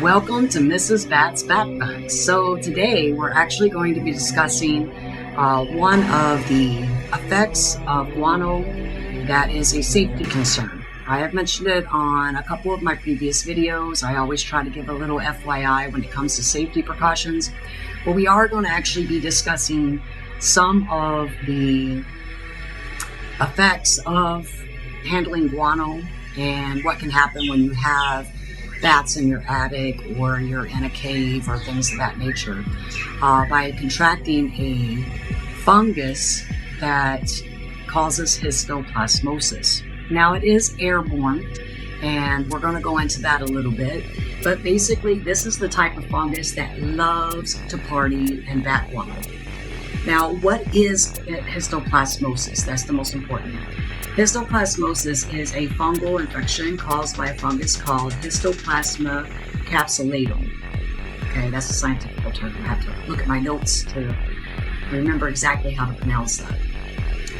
Welcome to Mrs. Bat's Bat Bugs. So today we're actually going to be discussing one of the effects of guano that is a safety concern. I have mentioned it on a couple of my previous videos. I always try to give a little FYI when it comes to safety precautions. But we are going to actually be discussing some of the effects of handling guano and what can happen when you have bats in your attic or you're in a cave or things of that nature by contracting a fungus that causes histoplasmosis. Now it is airborne, and we're going to go into that a little bit, but basically this is the type of fungus that loves to party in bat guano. Now, what is histoplasmosis? That's the most important. Histoplasmosis is a fungal infection caused by a fungus called Histoplasma capsulatum. Okay, that's a scientific term. I have to look at my notes to remember exactly how to pronounce that.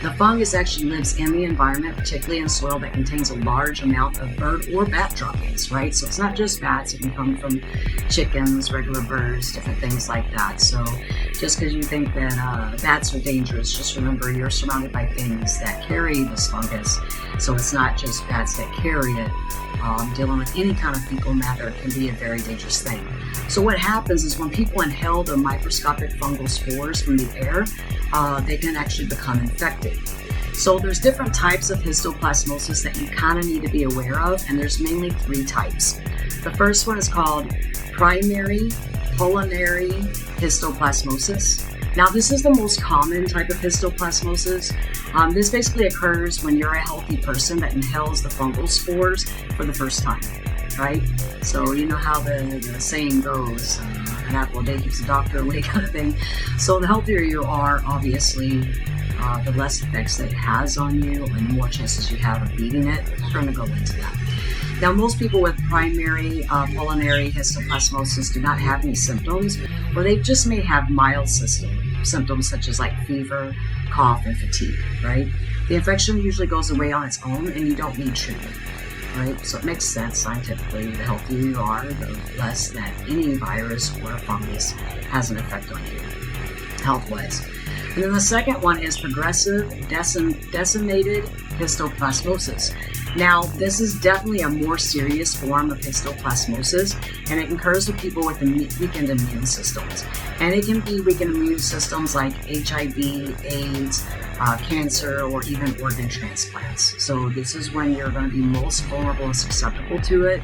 The fungus actually lives in the environment, particularly in soil that contains a large amount of bird or bat droppings, right? So it's not just bats, it can come from chickens, regular birds, different things like that. So just because you think that bats are dangerous, just remember you're surrounded by things that carry this fungus. So it's not just bats that carry it. Dealing with any kind of fecal matter can be a very dangerous thing. So what happens is when people inhale the microscopic fungal spores from the air, they can actually become infected. So there's different types of histoplasmosis that you kind of need to be aware of, and there's mainly three types. The first one is called primary pulmonary histoplasmosis. Now, this is the most common type of histoplasmosis. This basically occurs when you're a healthy person that inhales the fungal spores for the first time, right? So you know how the saying goes, an apple a day keeps the doctor away kind of thing. So the healthier you are, obviously, the less effects that it has on you and the more chances you have of beating it. We're going to go into that. Now, most people with primary pulmonary histoplasmosis do not have any symptoms, or they just may have mild symptoms such as like fever, cough, and fatigue, right? The infection usually goes away on its own and you don't need treatment, right? So it makes sense scientifically. The healthier you are, the less that any virus or fungus has an effect on you, health-wise. And then the second one is progressive decimated histoplasmosis. Now, this is definitely a more serious form of histoplasmosis, and it occurs with people with weakened immune systems. And it can be weakened immune systems like HIV, AIDS, cancer, or even organ transplants. So this is when you're going to be most vulnerable and susceptible to it.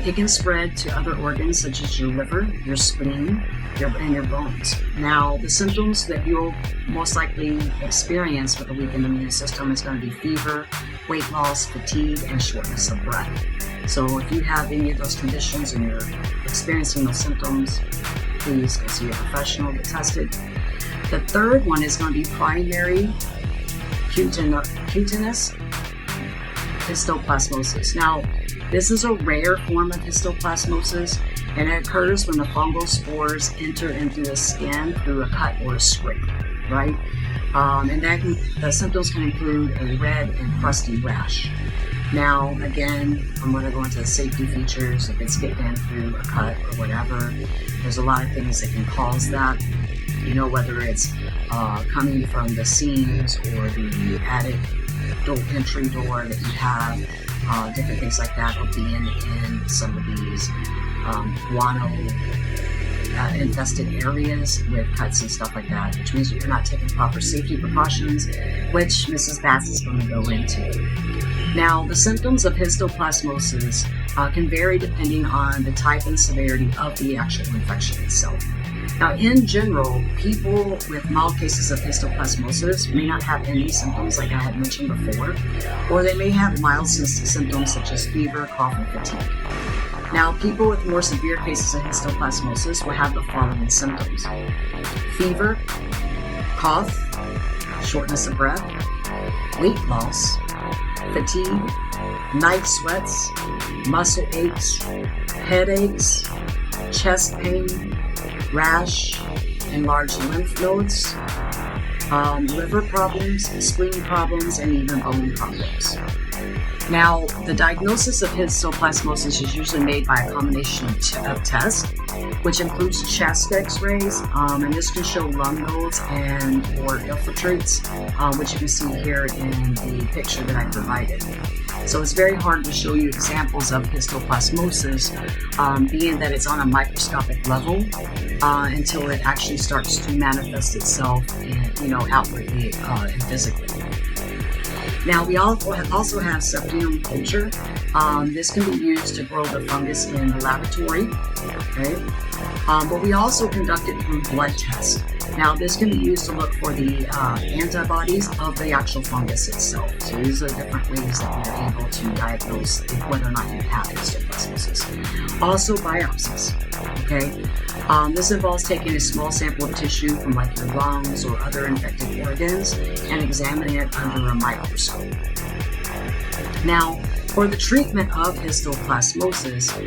It can spread to other organs such as your liver, your spleen, and your bones. Now, the symptoms that you'll most likely experience with a weakened immune system is going to be fever, weight loss, fatigue, and shortness of breath. So if you have any of those conditions and you're experiencing those symptoms, please go see a professional, get tested. The third one is going to be primary cutaneous histoplasmosis. Now, this is a rare form of histoplasmosis, and it occurs when the fungal spores enter into the skin through a cut or a scrape, right? And the symptoms can include a red and crusty rash. Now, again, I'm going to go into the safety features. If it's getting in through a cut or whatever, there's a lot of things that can cause that. You know, whether it's coming from the seams or the attic entry door that you have, different things like that, or being in some of these guano infested areas with cuts and stuff like that, which means that you're not taking proper safety precautions, which Mrs. Bass is going to go into. Now, the symptoms of histoplasmosis can vary depending on the type and severity of the actual infection itself. Now, in general, people with mild cases of histoplasmosis may not have any symptoms like I had mentioned before, or they may have mild symptoms such as fever, cough, and fatigue. Now, people with more severe cases of histoplasmosis will have the following symptoms: fever, cough, shortness of breath, weight loss, fatigue, night sweats, muscle aches, headaches, chest pain, rash, enlarged lymph nodes, liver problems, spleen problems, and even bone problems. Now, the diagnosis of histoplasmosis is usually made by a combination of tests, which includes chest x-rays, and this can show lung nodes and or infiltrates, which you can see here in the picture that I provided. So it's very hard to show you examples of histoplasmosis, being that it's on a microscopic level, until it actually starts to manifest itself, outwardly and physically. Now, we also have septium culture. This can be used to grow the fungus in the laboratory, okay? But we also conduct it through blood tests. Now, this can be used to look for the antibodies of the actual fungus itself. So these are different ways that we're able to diagnose whether or not you have histoplasmosis. Also, biopsies, okay? This involves taking a small sample of tissue from like your lungs or other infected organs and examining it under a microscope. Now, for the treatment of histoplasmosis,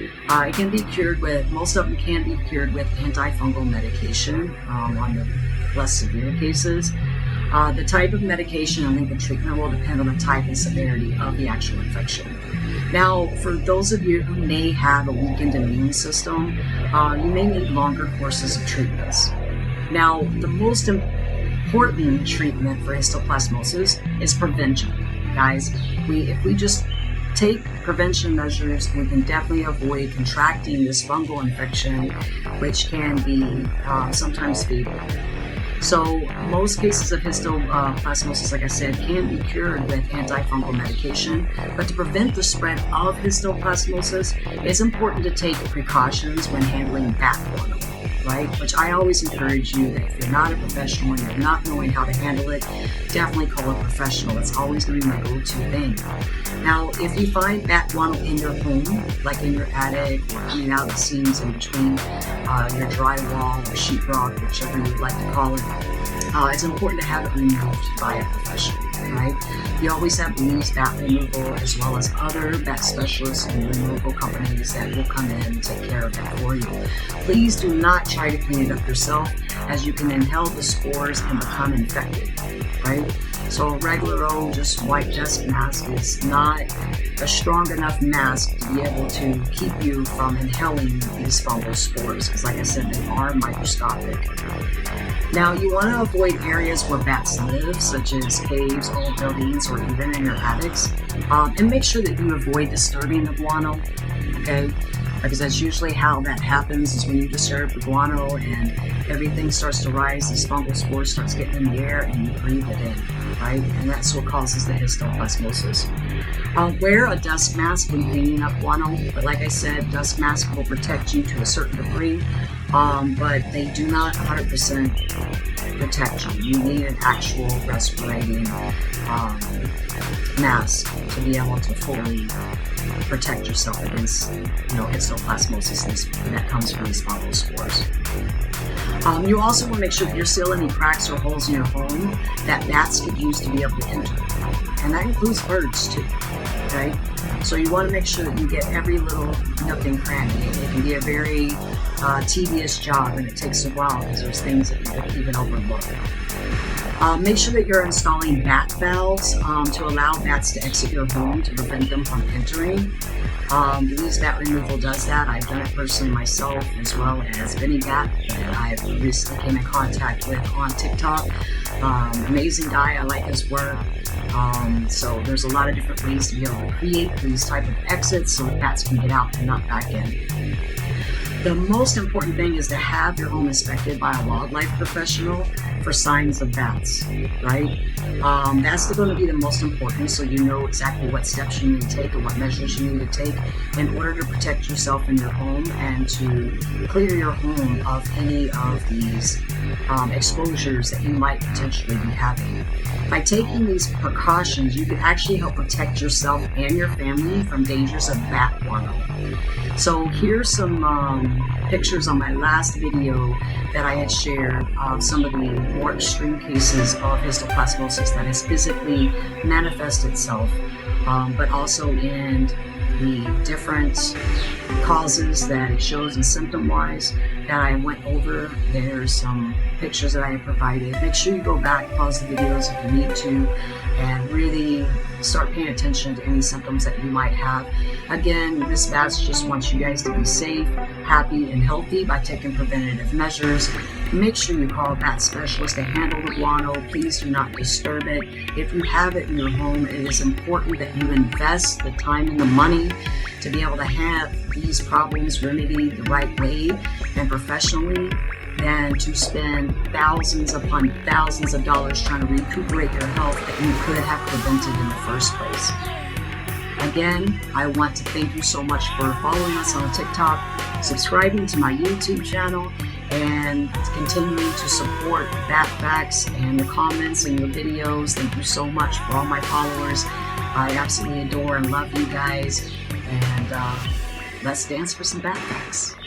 it can be cured with, most of them can be cured with antifungal medication on the less severe cases. The type of medication and length of treatment will depend on the type and severity of the actual infection. Now, for those of you who may have a weakened immune system, you may need longer courses of treatments. Now, the most important treatment for histoplasmosis is prevention. Guys, if we just take prevention measures, we can definitely avoid contracting this fungal infection, which can be sometimes fatal. So most cases of histoplasmosis, like I said, can be cured with antifungal medication, but to prevent the spread of histoplasmosis, it's important to take precautions when handling bat guano, right? Which I always encourage you that if you're not a professional and you're not knowing how to handle it, definitely call a professional. It's always going to be my go-to thing. Now, if you find bat guano in your home, like in your attic or coming out of the seams in between your drywall or sheetrock, whichever you like to call it, it's important to have it removed by a professional, right? You always have leaves bat removal as well as other bat specialists and removal companies that will come in and take care of it for you. Please do not try to clean it up yourself, as you can inhale the spores and become infected, right? So a regular old just white desk mask is not a strong enough mask to be able to keep you from inhaling these fungal spores, because like I said, they are microscopic. Now, you want to avoid areas where bats live, such as caves, old buildings, or even in your attics, and make sure that you avoid disturbing the guano, okay? Because that's usually how that happens, is when you disturb the guano and everything starts to rise, these fungal spores starts getting in the air and you breathe it in, right? And that's what causes the histoplasmosis. Wear a dust mask when cleaning up guano, but like I said, dust mask will protect you to a certain degree, but they do not 100% protect you. You need an actual respirating mask to be able to fully protect yourself against, histoplasmosis that comes from these fungal spores. You also want to make sure that you're sealing any cracks or holes in your home that bats could use to be able to enter. And that includes birds too, okay? So you want to make sure that you get every little nook and cranny. It can be a very tedious job, and it takes a while because there's things that you can even overlook. Make sure that you're installing bat valves to allow bats to exit your home to prevent them from entering. Leaves Bat Removal does that. I've done it personally myself, as well as Benny Bat, that I recently came in contact with on TikTok. Amazing guy, I like his work. So there's a lot of different ways to be able to create these type of exits so that bats can get out and not back in. The most important thing is to have your home inspected by a wildlife professional for signs of bats, right? That's going to be the most important, so you know exactly what steps you need to take and what measures you need to take in order to protect yourself and your home and to clear your home of any of these exposures that you might potentially be having. By taking these precautions, you can actually help protect yourself and your family from dangers of bat guano. So here's some pictures on my last video that I had shared of some of the more extreme cases of histoplasmosis that has physically manifested itself, but also in the different causes that it shows and symptom-wise that I went over. There's some pictures that I have provided. Make sure you go back, pause the videos if you need to, and really start paying attention to any symptoms that you might have. Again, this batch just wants you guys to be safe, happy, and healthy by taking preventative measures. Make sure you call a bat specialist to handle the guano. Please do not disturb it. If you have it in your home, it is important that you invest the time and the money to be able to have these problems remedied the right way and professionally, than to spend thousands upon thousands of dollars trying to recuperate your health that you could have prevented in the first place. Again, I want to thank you so much for following us on TikTok, subscribing to my YouTube channel, and continuing to support Bat Facts and the comments and your videos. Thank you so much for all my followers. I absolutely adore and love you guys. And let's dance for some Bat Facts.